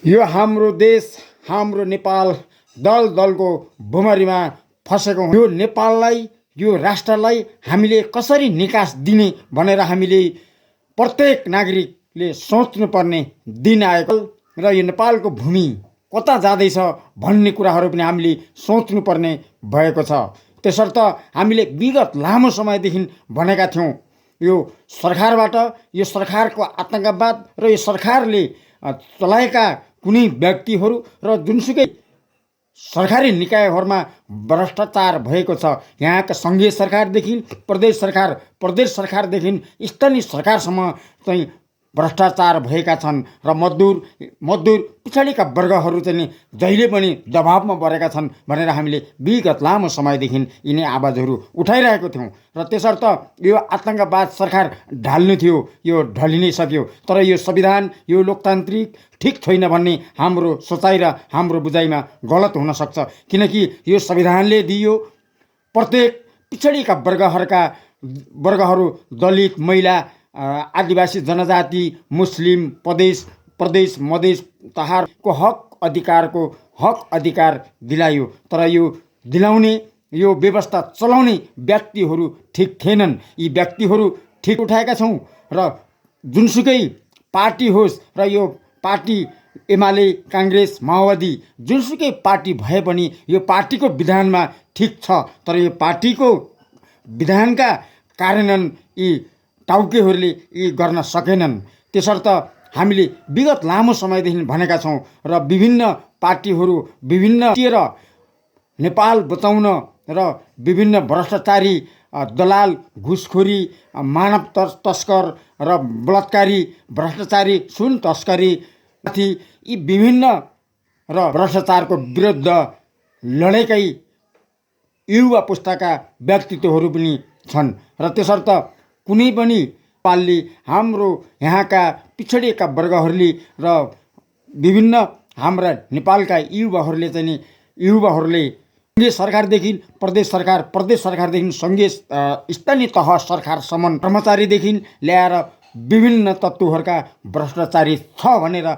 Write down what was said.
यो हाम्रो देश, हाम्रो नेपाल दल दलको भुमरीमा फसेको यो नेपाललाई, यो राष्ट्रलाई हामीले कसरी निकास दिने भनेर हामीले प्रत्येक नागरिकले सोच्नुपर्ने दिन आएको र यो नेपालको भूमि कता जाँदैछ भन्ने कुराहरू पनि हामीले सोच्नुपर्ने भएको छ। त्यसर्थ हामीले विगत लामो समयदेखि भनेका थियौँ, यो सरकारबाट, यो सरकारको आतंकवाद र यो सरकारले चलाएका कुनै व्यक्तिहरू र जुनसुकै सरकारी निकायहरूमा भ्रष्टाचार भएको छ। यहाँका सङ्घीय सरकारदेखि प्रदेश सरकारदेखि स्थानीय सरकारसम्म चाहिँ भ्रष्टाचार भएका छन् र मजदुर पछाडिका वर्गहरू चाहिँ जहिले पनि दबावमा परेका छन् भनेर हामीले विगत लामो समयदेखि यिनै आवाजहरू उठाइरहेको थियौँ। र त्यसर्थ यो आतंकवाद सरकार ढाल्नु थियो, यो ढलि नै सक्यो। तर यो संविधान, यो लोकतान्त्रिक ठिक छैन भन्ने हाम्रो सोचाइ र हाम्रो बुझाइमा गलत हुन सक्छ। किनकि यो संविधानले दियो प्रत्येक पिछडिएका वर्गहरू दलित, महिला, आदिवासी जनजाति, मुस्लिम, प्रदेश मधेस तहारको हक अधिकार दिलायो। तर यो दिलाउने, यो व्यवस्था चलाउने व्यक्तिहरू ठिक थिएनन्। यी व्यक्तिहरू ठिक उठाएका छौँ र जुनसुकै पार्टी होस्, र यो पार्टी एमाले, काङ्ग्रेस, माओवादी जुनसुकै पार्टी भए पनि यो पार्टीको विधानमा ठिक छ। तर यो पार्टीको विधानका कार्यान्वयन यी टाउकेहरूले यी गर्न सकेनन्। त्यसर्थ हामीले विगत लामो समयदेखि भनेका छौँ र विभिन्न पार्टीहरू र नेपाल बचाउन र विभिन्न भ्रष्टाचारी, दलाल, घुसखोरी, मानव तस्कर र बलात्कारी, भ्रष्टाचारी, सुन तस्करी, यी विभिन्न र भ्रष्टाचारको विरुद्ध लडेकै युवा पुस्ताका व्यक्तित्वहरू पनि छन्। र त्यसर्थ कुनै पनि पालले, हाम्रो यहाँका पिछडिएका वर्गहरूले र विभिन्न हाम्रा नेपालका युवाहरूले सङ्घीय सरकारदेखि प्रदेश सरकारदेखि सङ्घीय स्थानीय तह सरकारसम्म कर्मचारीदेखि ल्याएर विभिन्न तत्त्वहरूका भ्रष्टाचारी छ भनेर